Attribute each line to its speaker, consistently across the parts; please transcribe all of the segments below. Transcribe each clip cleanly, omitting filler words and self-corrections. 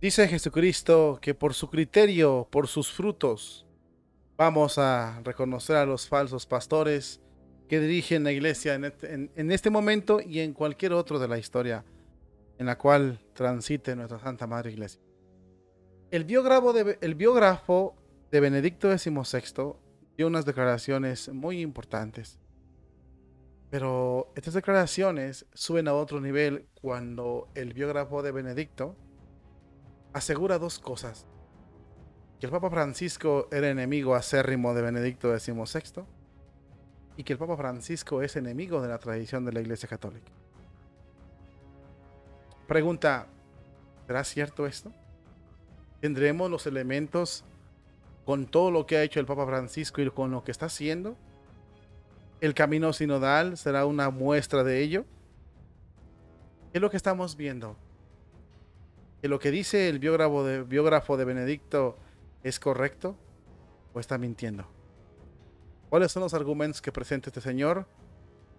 Speaker 1: Dice Jesucristo que por su criterio, por sus frutos, vamos a reconocer a los falsos pastores que dirigen la iglesia en este momento y en cualquier otro de la historia en la cual transite nuestra Santa Madre Iglesia. El biógrafo de Benedicto XVI dio unas declaraciones muy importantes, pero estas declaraciones suben a otro nivel cuando el biógrafo de Benedicto asegura dos cosas: que el Papa Francisco era enemigo acérrimo de Benedicto XVI y que el Papa Francisco es enemigo de la tradición de la Iglesia Católica. Pregunta: ¿será cierto esto? ¿Tendremos los elementos con todo lo que ha hecho el Papa Francisco y con lo que está haciendo? ¿El camino sinodal será una muestra de ello? ¿Qué es lo que estamos viendo? ¿Que lo que dice el biógrafo de Benedicto es correcto o está mintiendo? ¿Cuáles son los argumentos que presenta este señor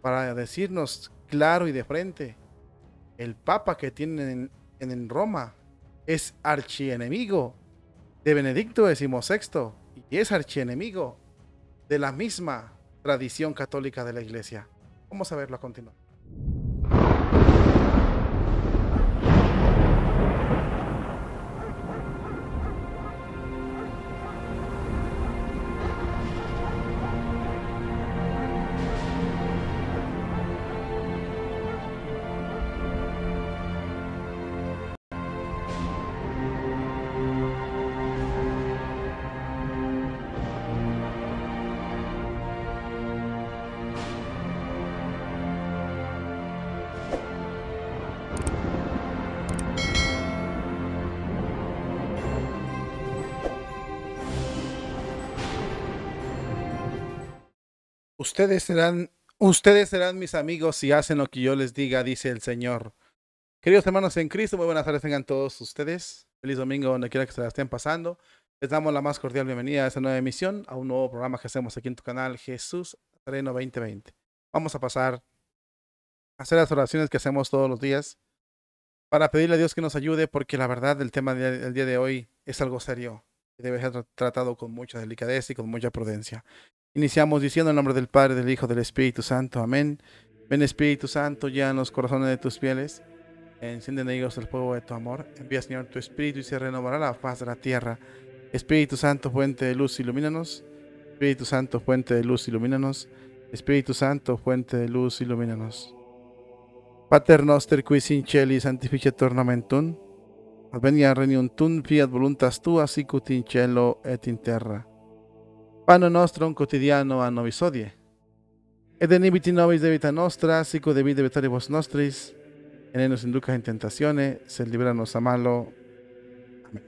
Speaker 1: para decirnos claro y de frente: el Papa que tienen en Roma es archienemigo de Benedicto XVI y es archienemigo de la misma tradición católica de la Iglesia? Vamos a verlo a continuación. Ustedes serán mis amigos si hacen lo que yo les diga, dice el Señor. Queridos hermanos en Cristo, muy buenas tardes tengan todos ustedes. Feliz domingo donde quiera que se la estén pasando. Les damos la más cordial bienvenida a esta nueva emisión, a un nuevo programa que hacemos aquí en tu canal Jesús Nazareno 2020. Vamos a pasar a hacer las oraciones que hacemos todos los días para pedirle a Dios que nos ayude, porque la verdad el tema del día de hoy es algo serio y debe ser tratado con mucha delicadeza y con mucha prudencia. Iniciamos diciendo: en nombre del Padre, del Hijo, del Espíritu Santo. Amén. Ven, Espíritu Santo, llena los corazones de tus fieles, enciende en ellos el fuego de tu amor. Envía, Señor, tu Espíritu y se renovará la faz de la tierra. Espíritu Santo, fuente de luz, ilumínanos. Espíritu Santo, fuente de luz, ilumínanos. Espíritu Santo, fuente de luz, ilumínanos. Pater noster qui in celi sanctificetur nomen tuum, adveniat regnum tuum, fiat voluntas tua sicut in cielo et in terra. Panem nostrum quotidiano a nobis hodie, et debiti nobis debita nostra, sicut debit debitoribus nostris, et ne nos inducas in tentatione, sed libranos a malo. Amén.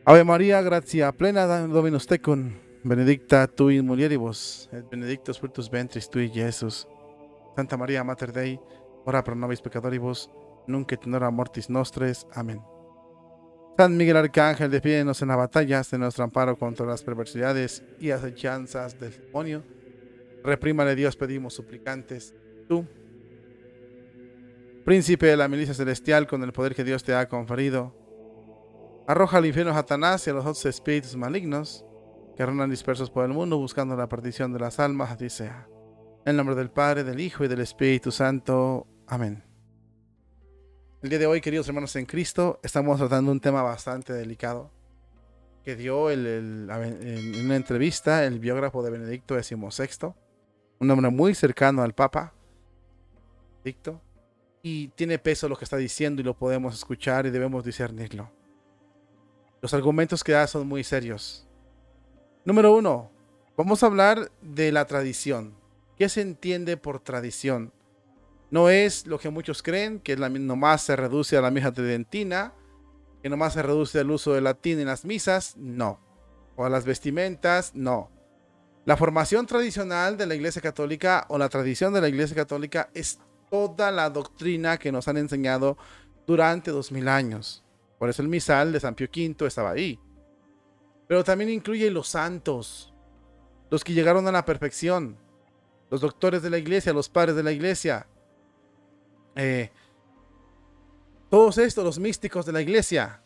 Speaker 1: Ave María, gratia plena, Dominus tecum, benedicta tu in mulieribus, et benedictus fructus ventris tui, Iesus. Santa María, Mater Dei, ora pro nobis peccatoribus, nunc et in hora mortis nostres. Amén. San Miguel Arcángel, defiéndonos en las batallas, de nuestro amparo contra las perversidades y acechanzas del demonio. Reprímale, Dios, pedimos suplicantes. Tú, príncipe de la milicia celestial, con el poder que Dios te ha conferido, arroja al infierno a Satanás y a los otros espíritus malignos que rondan dispersos por el mundo buscando la perdición de las almas, así sea. En el nombre del Padre, del Hijo y del Espíritu Santo. Amén. El día de hoy, queridos hermanos en Cristo, estamos tratando un tema bastante delicado que dio en una entrevista el biógrafo de Benedicto XVI, un hombre muy cercano al Papa Benedicto, y tiene peso lo que está diciendo y lo podemos escuchar y debemos discernirlo. Los argumentos que da son muy serios. Número 1, vamos a hablar de la tradición. ¿Qué se entiende por tradición? No es lo que muchos creen, que nomás se reduce a la misa tridentina, que nomás se reduce al uso del latín en las misas, no. O a las vestimentas, no. La formación tradicional de la Iglesia Católica o la tradición de la Iglesia Católica es toda la doctrina que nos han enseñado durante 2000 años. Por eso el misal de San Pío V estaba ahí. Pero también incluye los santos, los que llegaron a la perfección, los doctores de la Iglesia, los padres de la Iglesia. Todos estos, los místicos de la iglesia,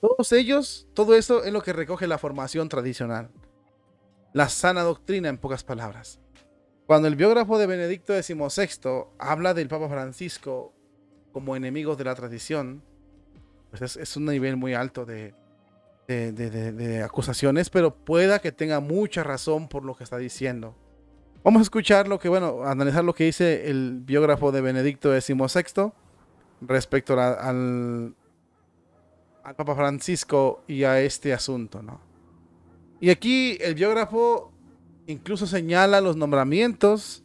Speaker 1: todos ellos, todo eso es lo que recoge la formación tradicional. La sana doctrina, en pocas palabras. Cuando el biógrafo de Benedicto XVI habla del Papa Francisco como enemigos de la tradición, pues es un nivel muy alto de acusaciones, pero pueda que tenga mucha razón por lo que está diciendo. Vamos a escuchar analizar lo que dice el biógrafo de Benedicto XVI respecto al Papa Francisco y a este asunto, ¿no? Y aquí el biógrafo incluso señala los nombramientos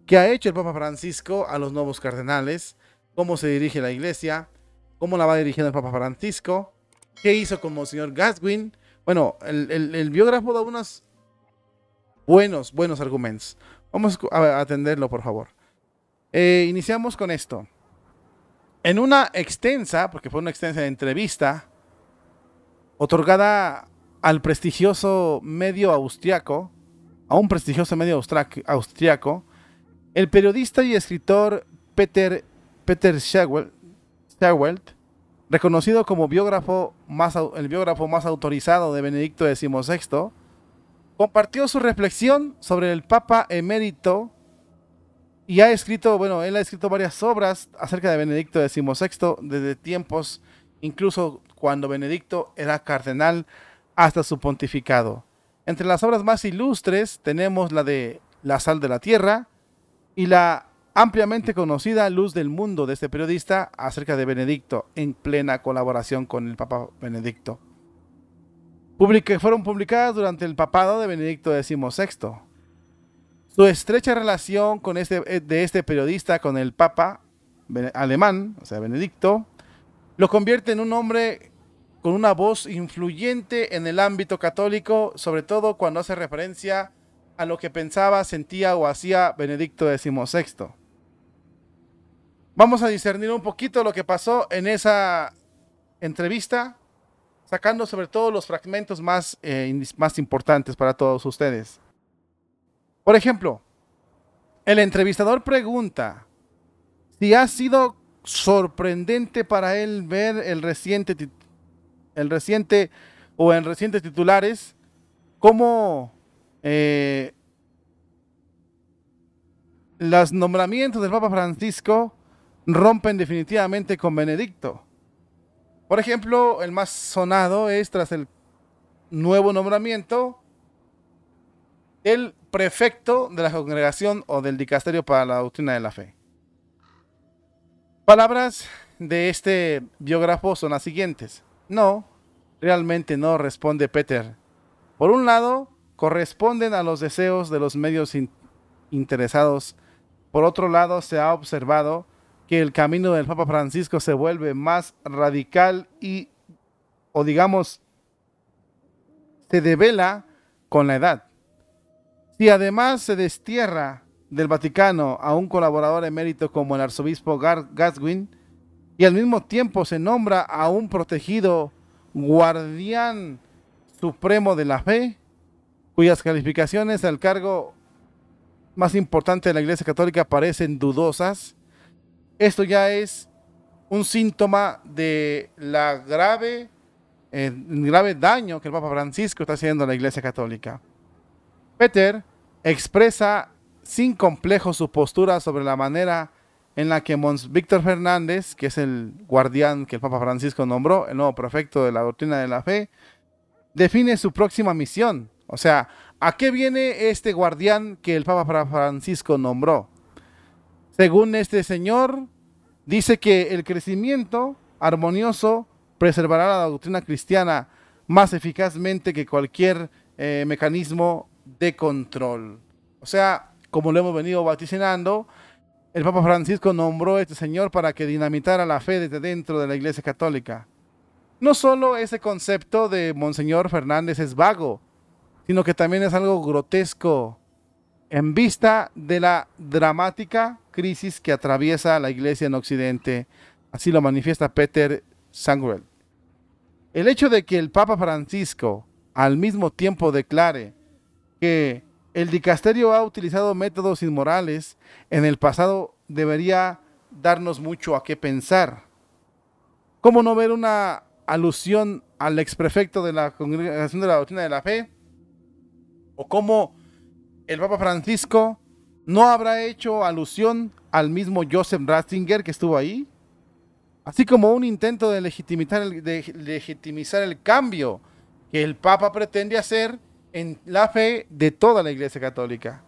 Speaker 1: que ha hecho el Papa Francisco a los nuevos cardenales, cómo se dirige la iglesia, cómo la va dirigiendo el Papa Francisco, qué hizo con Monseñor Gaswin. Bueno, el biógrafo da unos buenos argumentos. Vamos a atenderlo, por favor. Iniciamos con esto. En una extensa, porque fue una extensa entrevista, otorgada al prestigioso medio austriaco, a un prestigioso medio austriaco, el periodista y escritor Peter Schawelt, reconocido como el biógrafo más autorizado de Benedicto XVI, compartió su reflexión sobre el Papa emérito y él ha escrito varias obras acerca de Benedicto XVI desde tiempos, incluso cuando Benedicto era cardenal, hasta su pontificado. Entre las obras más ilustres tenemos la de La sal de la tierra y la ampliamente conocida Luz del mundo de este periodista acerca de Benedicto, en plena colaboración con el Papa Benedicto. Fueron publicadas durante el papado de Benedicto XVI. Su estrecha relación de este periodista con el Papa alemán, o sea, Benedicto, lo convierte en un hombre con una voz influyente en el ámbito católico, sobre todo cuando hace referencia a lo que pensaba, sentía o hacía Benedicto XVI. Vamos a discernir un poquito lo que pasó en esa entrevista, sacando sobre todo los fragmentos más importantes para todos ustedes. Por ejemplo, el entrevistador pregunta si ha sido sorprendente para él ver en recientes titulares cómo los nombramientos del Papa Francisco rompen definitivamente con Benedicto. Por ejemplo, el más sonado es tras el nuevo nombramiento del prefecto de la congregación o del dicasterio para la doctrina de la fe. Palabras de este biógrafo son las siguientes. No, realmente no, responde Peter. Por un lado, corresponden a los deseos de los medios interesados. Por otro lado, se ha observado que el camino del Papa Francisco se vuelve más radical se devela con la edad. Si además se destierra del Vaticano a un colaborador emérito como el arzobispo Gaswin, y al mismo tiempo se nombra a un protegido guardián supremo de la fe, cuyas calificaciones al cargo más importante de la Iglesia Católica parecen dudosas, esto ya es un síntoma de la grave daño que el Papa Francisco está haciendo a la Iglesia Católica. Peter expresa sin complejo su postura sobre la manera en la que Mons Víctor Fernández, que es el guardián que el Papa Francisco nombró, el nuevo prefecto de la doctrina de la fe, define su próxima misión. O sea, ¿a qué viene este guardián que el Papa Francisco nombró? Según este señor, dice que el crecimiento armonioso preservará la doctrina cristiana más eficazmente que cualquier mecanismo de control. O sea, como lo hemos venido vaticinando, el Papa Francisco nombró a este señor para que dinamitara la fe desde dentro de la Iglesia Católica. No solo ese concepto de Monseñor Fernández es vago, sino que también es algo grotesco en vista de la dramática crisis que atraviesa la Iglesia en Occidente. Así lo manifiesta Peter Schawelt. El hecho de que el Papa Francisco al mismo tiempo declare que el dicasterio ha utilizado métodos inmorales en el pasado debería darnos mucho a qué pensar. ¿Cómo no ver una alusión al exprefecto de la Congregación de la Doctrina de la Fe? ¿O cómo el Papa Francisco no habrá hecho alusión al mismo Joseph Ratzinger que estuvo ahí? Así como un intento de legitimizar el cambio que el Papa pretende hacer en la fe de toda la Iglesia Católica.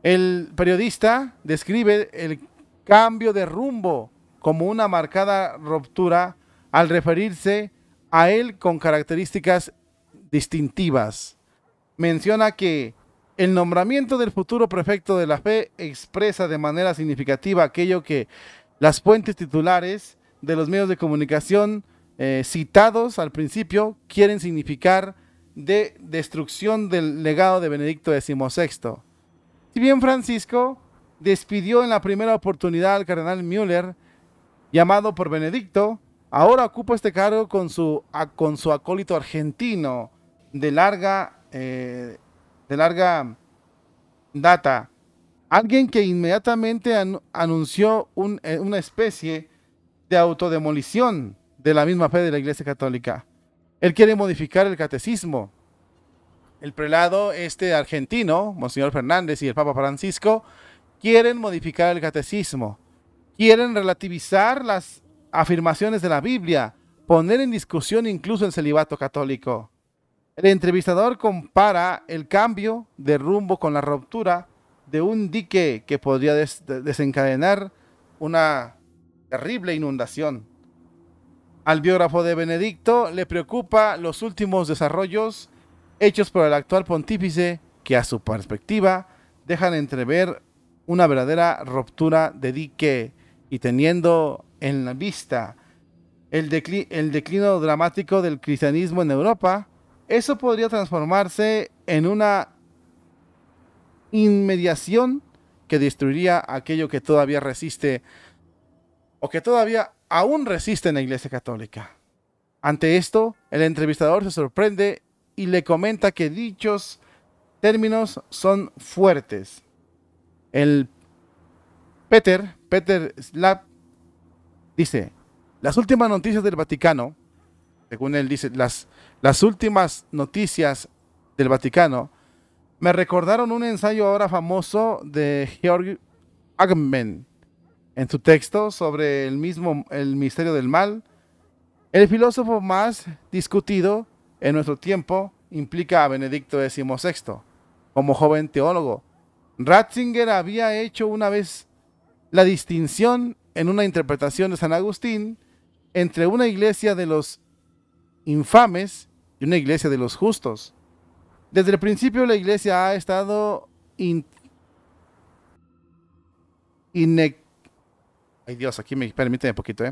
Speaker 1: El periodista describe el cambio de rumbo como una marcada ruptura al referirse a él con características distintivas. Menciona que el nombramiento del futuro prefecto de la fe expresa de manera significativa aquello que las fuentes titulares de los medios de comunicación citados al principio quieren significar de destrucción del legado de Benedicto XVI. Si bien Francisco despidió en la primera oportunidad al cardenal Müller, llamado por Benedicto, ahora ocupa este cargo con su acólito argentino de larga data. Alguien que inmediatamente anunció una especie de autodemolición de la misma fe de la Iglesia Católica. Él quiere modificar el catecismo. El prelado argentino, Monseñor Fernández, y el Papa Francisco quieren modificar el catecismo. Quieren relativizar las afirmaciones de la Biblia, poner en discusión incluso el celibato católico. El entrevistador compara el cambio de rumbo con la ruptura de un dique que podría desencadenar una terrible inundación. Al biógrafo de Benedicto le preocupa los últimos desarrollos hechos por el actual pontífice que a su perspectiva dejan entrever una verdadera ruptura de dique y teniendo en la vista el declino dramático del cristianismo en Europa, eso podría transformarse en una inmediación que destruiría aquello que todavía resiste o que todavía aún resiste en la Iglesia Católica. Ante esto, el entrevistador se sorprende y le comenta que dichos términos son fuertes. El Peter Slap dice, las últimas noticias del Vaticano, según él dice, las últimas noticias del Vaticano me recordaron un ensayo ahora famoso de Georg Agamben. En su texto sobre el misterio del mal, el filósofo más discutido en nuestro tiempo implica a Benedicto XVI. Como joven teólogo, Ratzinger había hecho una vez la distinción en una interpretación de San Agustín entre una iglesia de los infames y una iglesia de los justos. Desde el principio la iglesia ha estado ay Dios, aquí me permíteme un poquito,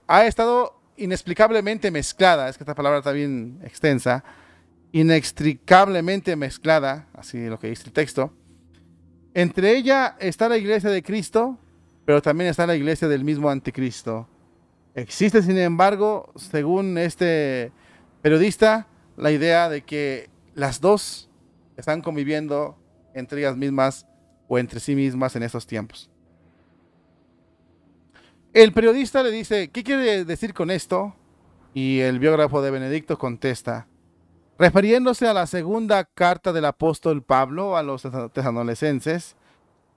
Speaker 1: ha estado inexplicablemente mezclada, es que esta palabra está bien extensa, inextricablemente mezclada, así lo que dice el texto. Entre ella está la iglesia de Cristo, pero también está la iglesia del mismo anticristo. Existe, sin embargo, según este periodista, la idea de que las dos están conviviendo entre ellas mismas o entre sí mismas en estos tiempos. El periodista le dice, ¿qué quiere decir con esto? Y el biógrafo de Benedicto contesta, refiriéndose a la segunda carta del apóstol Pablo a los tesalonicenses,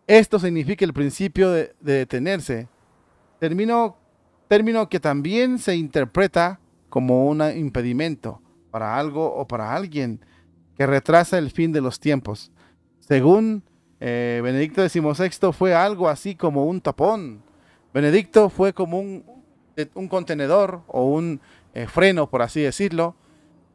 Speaker 1: esto significa el principio de detenerse, término que también se interpreta como un impedimento para algo o para alguien que retrasa el fin de los tiempos. Según Benedicto XVI fue algo así como un tapón. Benedicto fue como un contenedor o un freno, por así decirlo.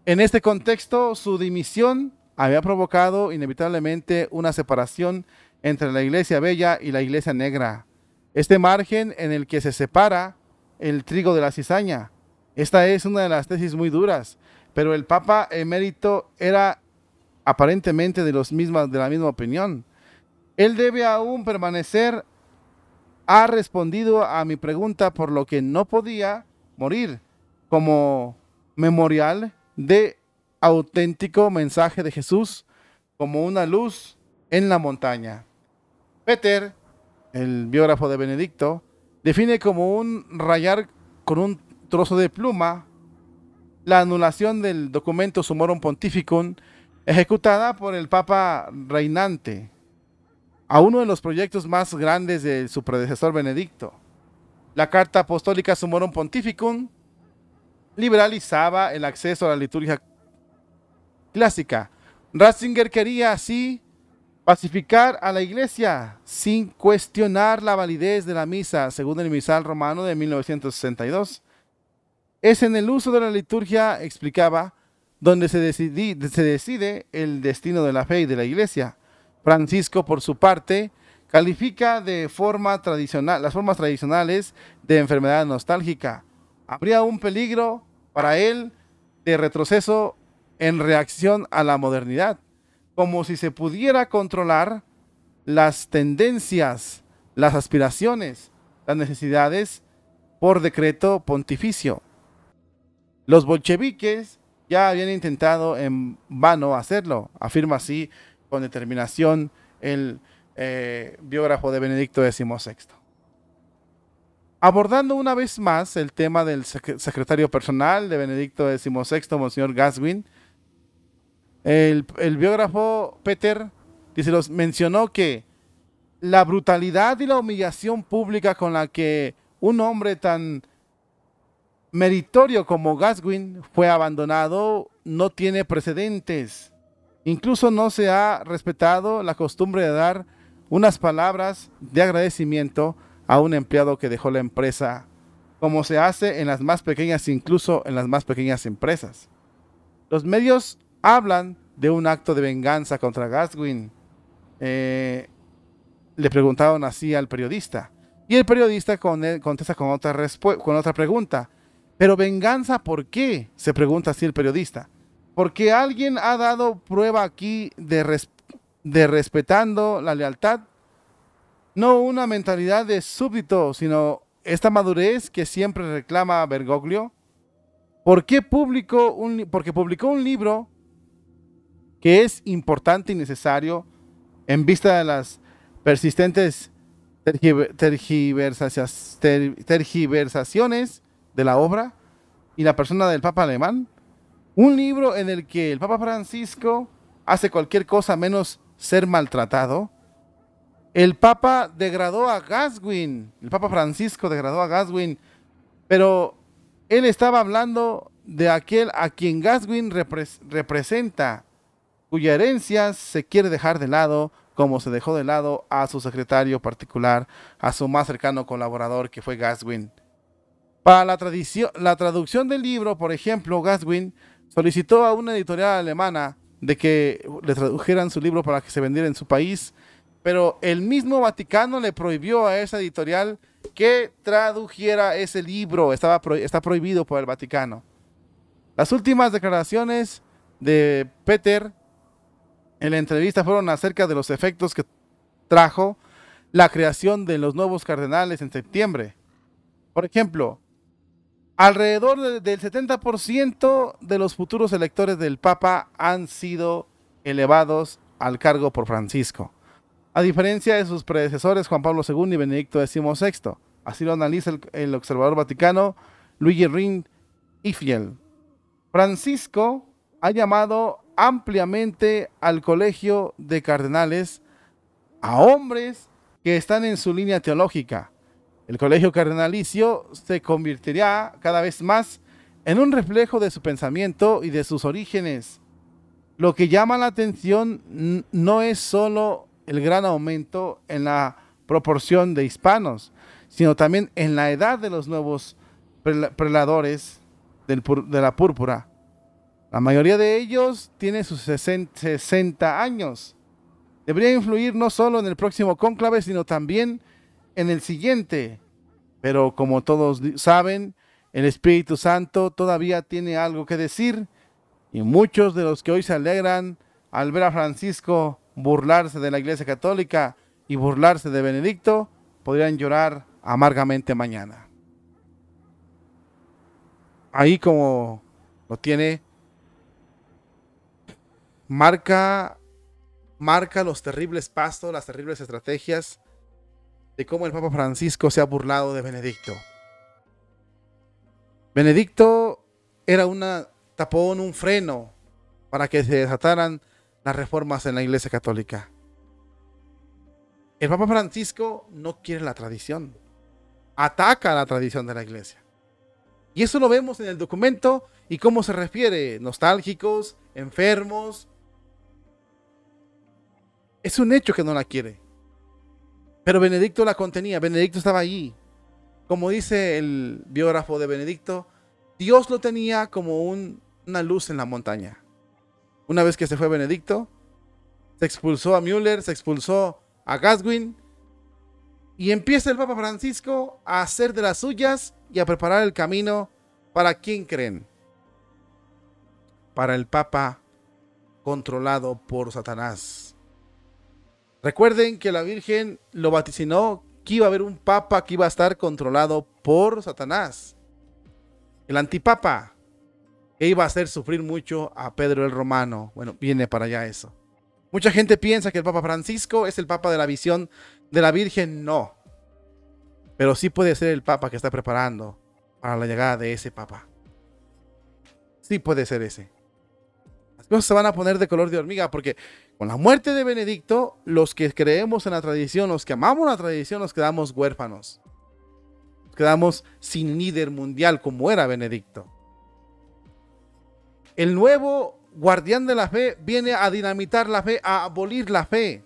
Speaker 1: En este contexto, su dimisión había provocado inevitablemente una separación entre la iglesia bella y la iglesia negra. Este margen en el que se separa el trigo de la cizaña. Esta es una de las tesis muy duras, pero el Papa emérito era aparentemente de la misma opinión. Él debe aún permanecer. Ha respondido a mi pregunta por lo que no podía morir como memorial de auténtico mensaje de Jesús como una luz en la montaña. Peter, el biógrafo de Benedicto, define como un rayar con un trozo de pluma la anulación del documento Summorum Pontificum ejecutada por el Papa reinante a uno de los proyectos más grandes de su predecesor Benedicto. La Carta Apostólica Summorum Pontificum liberalizaba el acceso a la liturgia clásica. Ratzinger quería así pacificar a la Iglesia sin cuestionar la validez de la misa, según el misal romano de 1962. Es en el uso de la liturgia, explicaba, donde se decide el destino de la fe y de la Iglesia. Francisco, por su parte, califica de forma tradicional, las formas tradicionales de enfermedad nostálgica. Habría un peligro para él de retroceso en reacción a la modernidad, como si se pudiera controlar las tendencias, las aspiraciones, las necesidades por decreto pontificio. Los bolcheviques ya habían intentado en vano hacerlo, afirma así con determinación el biógrafo de Benedicto XVI. Abordando una vez más el tema del secretario personal de Benedicto XVI, Monseñor Gaswin, el biógrafo Peter mencionó que la brutalidad y la humillación pública con la que un hombre tan meritorio como Gaswin fue abandonado no tiene precedentes. Incluso no se ha respetado la costumbre de dar unas palabras de agradecimiento a un empleado que dejó la empresa, como se hace en las más pequeñas, incluso en las más pequeñas empresas. Los medios hablan de un acto de venganza contra Gaswin. Le preguntaron así al periodista. Y el periodista contesta con otra pregunta. ¿Pero venganza por qué? Se pregunta así el periodista. Porque alguien ha dado prueba aquí de respetando la lealtad. No una mentalidad de súbdito, sino esta madurez que siempre reclama Bergoglio. Porque publicó un libro que es importante y necesario en vista de las persistentes tergiversaciones de la obra y la persona del Papa alemán. Un libro en el que el Papa Francisco hace cualquier cosa menos ser maltratado. El Papa degradó a Gaswin, el Papa Francisco degradó a Gaswin, pero él estaba hablando de aquel a quien Gaswin representa, cuya herencia se quiere dejar de lado, como se dejó de lado a su secretario particular, a su más cercano colaborador que fue Gaswin. Para la traducción del libro, por ejemplo, Gaswin solicitó a una editorial alemana de que le tradujeran su libro para que se vendiera en su país, pero el mismo Vaticano le prohibió a esa editorial que tradujera ese libro. Está prohibido por el Vaticano. Las últimas declaraciones de Peter en la entrevista fueron acerca de los efectos que trajo la creación de los nuevos cardenales en septiembre. Por ejemplo, alrededor del 70% de los futuros electores del Papa han sido elevados al cargo por Francisco, a diferencia de sus predecesores Juan Pablo II y Benedicto XVI. Así lo analiza el observador vaticano Luigi Rin-Ifiel. Francisco ha llamado ampliamente al colegio de cardenales a hombres que están en su línea teológica. El colegio cardenalicio se convertirá cada vez más en un reflejo de su pensamiento y de sus orígenes. Lo que llama la atención no es solo el gran aumento en la proporción de hispanos, sino también en la edad de los nuevos preladores de la púrpura. La mayoría de ellos tiene sus 60 años. Debería influir no solo en el próximo cónclave, sino también en el siguiente. Pero como todos saben, el Espíritu Santo todavía tiene algo que decir, y muchos de los que hoy se alegran al ver a Francisco burlarse de la Iglesia Católica y burlarse de Benedicto, podrían llorar amargamente mañana. Ahí, como lo tiene, marca los terribles pastos, las terribles estrategias de cómo el Papa Francisco se ha burlado de Benedicto. Benedicto era una tapón, un freno para que se desataran las reformas en la Iglesia Católica. El Papa Francisco no quiere la tradición, ataca la tradición de la Iglesia. Y eso lo vemos en el documento y cómo se refiere, nostálgicos, enfermos. Es un hecho que no la quiere. Pero Benedicto la contenía, Benedicto estaba allí. Como dice el biógrafo de Benedicto, Dios lo tenía como una luz en la montaña. Una vez que se fue Benedicto, se expulsó a Müller, se expulsó a Gaswin, y empieza el Papa Francisco a hacer de las suyas y a preparar el camino para ¿quién creen? Para el Papa controlado por Satanás. Recuerden que la Virgen lo vaticinó que iba a haber un Papa que iba a estar controlado por Satanás. El antipapa, que iba a hacer sufrir mucho a Pedro el Romano. Bueno, viene para allá eso. Mucha gente piensa que el Papa Francisco es el Papa de la visión de la Virgen. No. Pero sí puede ser el Papa que está preparando para la llegada de ese Papa. Sí puede ser ese. Las cosas se van a poner de color de hormiga porque con la muerte de Benedicto, los que creemos en la tradición, los que amamos la tradición, nos quedamos huérfanos. Nos quedamos sin líder mundial como era Benedicto. El nuevo guardián de la fe viene a dinamitar la fe, a abolir la fe.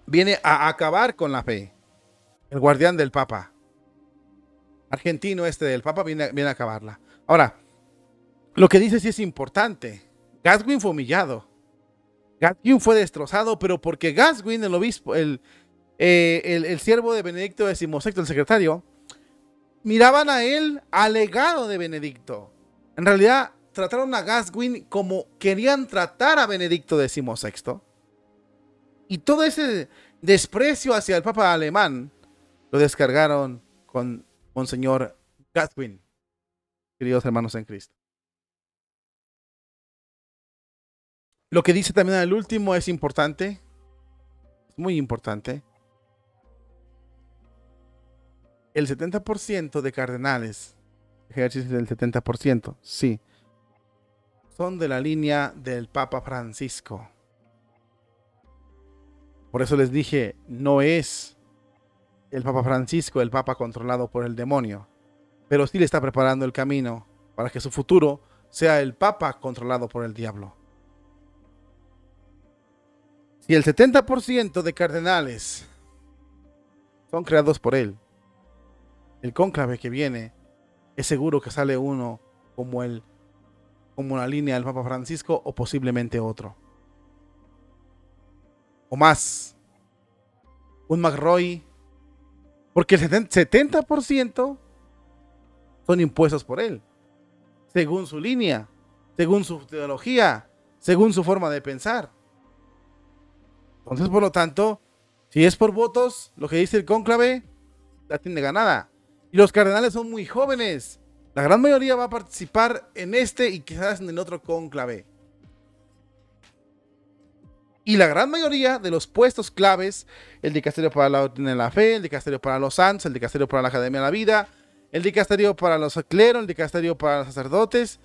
Speaker 1: Viene a acabar con la fe. El guardián del Papa. Argentino del Papa viene a acabarla. Ahora, lo que dice sí es importante. Gaswin fue humillado. Gaswin fue destrozado, pero porque Gaswin, el obispo, el siervo de Benedicto XVI, el secretario, miraban a él alegado de Benedicto. En realidad, trataron a Gaswin como querían tratar a Benedicto XVI. Y todo ese desprecio hacia el Papa alemán lo descargaron con Monseñor Gaswin, queridos hermanos en Cristo. Lo que dice también el último es importante, es muy importante. El 70% de cardenales, ejercicio del 70%, sí, son de la línea del Papa Francisco. Por eso les dije, no es el Papa Francisco el Papa controlado por el demonio, pero sí le está preparando el camino para que su futuro sea el Papa controlado por el diablo. Si el 70% de cardenales son creados por él, el cónclave que viene es seguro que sale uno como la línea del Papa Francisco o posiblemente otro. O más. Un McRoy. Porque el 70% son impuestos por él. Según su línea, según su teología, según su forma de pensar. Entonces, por lo tanto, si es por votos, lo que dice el cónclave, la tiene ganada. Y los cardenales son muy jóvenes. La gran mayoría va a participar en este y quizás en el otro cónclave. Y la gran mayoría de los puestos claves, el dicasterio para la doctrina de la fe, el dicasterio para los santos, el dicasterio para la academia de la vida, el dicasterio para los cleros, el dicasterio para los sacerdotes,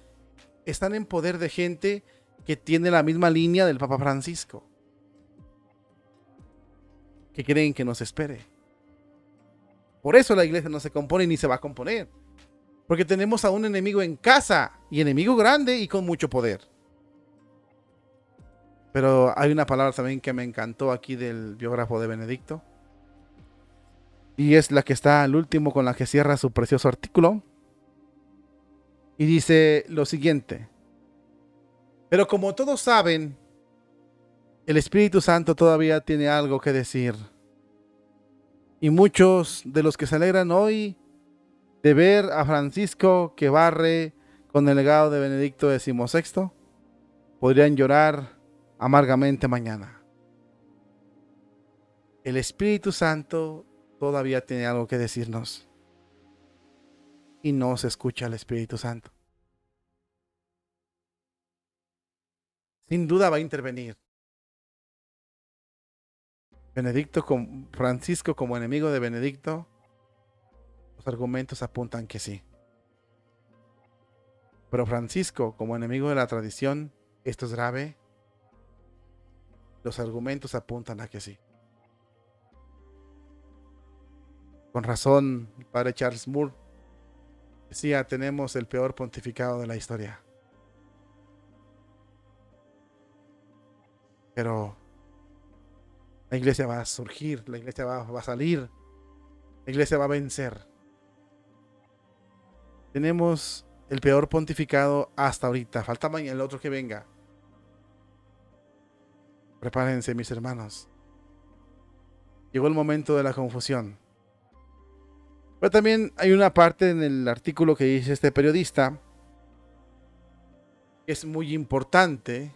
Speaker 1: están en poder de gente que tiene la misma línea del Papa Francisco, que creen que nos espere. Por eso la iglesia no se compone ni se va a componer, porque tenemos a un enemigo en casa, y enemigo grande y con mucho poder. Pero hay una palabra también que me encantó aquí del biógrafo de Benedicto. Y es la que está al último, con la que cierra su precioso artículo. Y dice lo siguiente. Pero como todos saben, el Espíritu Santo todavía tiene algo que decir. Y muchos de los que se alegran hoy de ver a Francisco que barre con el legado de Benedicto XVI, podrían llorar amargamente mañana. El Espíritu Santo todavía tiene algo que decirnos. Y no se escucha al Espíritu Santo. Sin duda va a intervenir. Francisco como enemigo de Benedicto, los argumentos apuntan que sí. Pero Francisco como enemigo de la tradición, esto es grave, los argumentos apuntan a que sí. Con razón, el padre Charles Moore decía, tenemos el peor pontificado de la historia. Pero la iglesia va a surgir, la iglesia va a salir, la iglesia va a vencer. Tenemos el peor pontificado hasta ahorita. Falta mañana el otro que venga. Prepárense, mis hermanos. Llegó el momento de la confusión. Pero también hay una parte en el artículo que dice este periodista que es muy importante.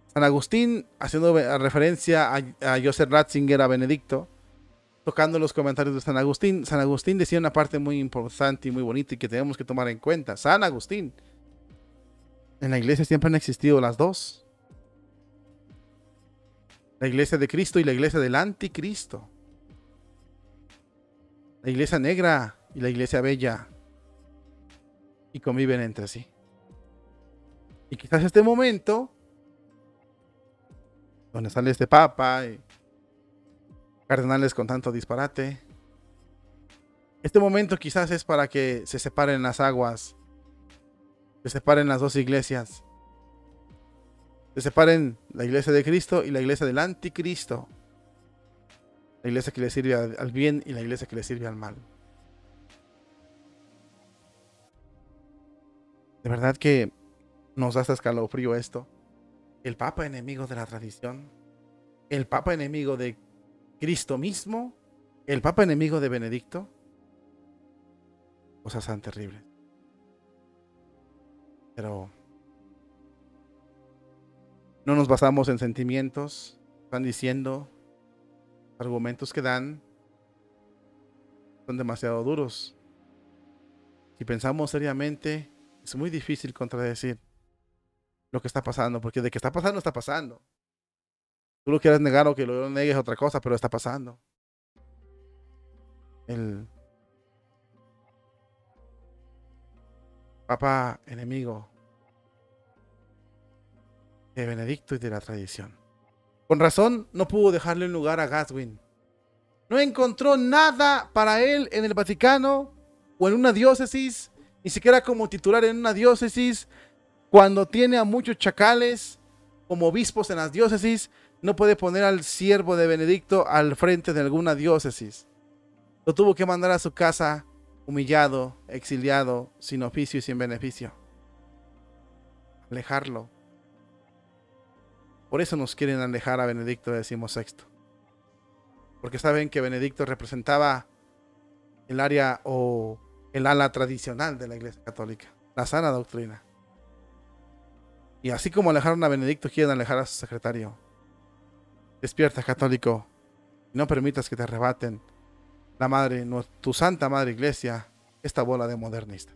Speaker 1: San Agustín, haciendo referencia a Joseph Ratzinger, a Benedicto, tocando los comentarios de San Agustín decía una parte muy importante y muy bonita y que tenemos que tomar en cuenta. San Agustín, en la iglesia siempre han existido las dos. La iglesia de Cristo y la iglesia del anticristo. La iglesia negra y la iglesia bella. Y conviven entre sí. Y quizás este momento, donde sale este papa y cardenales con tanto disparate, este momento quizás es para que se separen las aguas, se separen las dos iglesias, se separen la iglesia de Cristo y la iglesia del anticristo, la iglesia que le sirve al bien y la iglesia que le sirve al mal. De verdad que nos da hasta escalofrío esto. El papa enemigo de la tradición, el papa enemigo de Cristo mismo, el papa enemigo de Benedicto. Cosas tan terribles. Pero no nos basamos en sentimientos. Están diciendo, argumentos que dan son demasiado duros. Si pensamos seriamente, es muy difícil contradecir lo que está pasando, porque de que está pasando, está pasando. Tú lo quieras negar o que lo negues es otra cosa, pero está pasando. El papa enemigo de Benedicto y de la tradición. Con razón, no pudo dejarle un lugar a Gadwin. No encontró nada para él en el Vaticano o en una diócesis, ni siquiera como titular en una diócesis. Cuando tiene a muchos chacales como obispos en las diócesis, no puede poner al siervo de Benedicto al frente de alguna diócesis. Lo tuvo que mandar a su casa humillado, exiliado, sin oficio y sin beneficio. Alejarlo. Por eso nos quieren alejar a Benedicto XVI. Porque saben que Benedicto representaba el área o el ala tradicional de la Iglesia Católica, la sana doctrina. Y así como alejaron a Benedicto, quieren alejar a su secretario. Despierta, católico, y no permitas que te arrebaten la madre, tu santa madre iglesia, esta bola de modernista.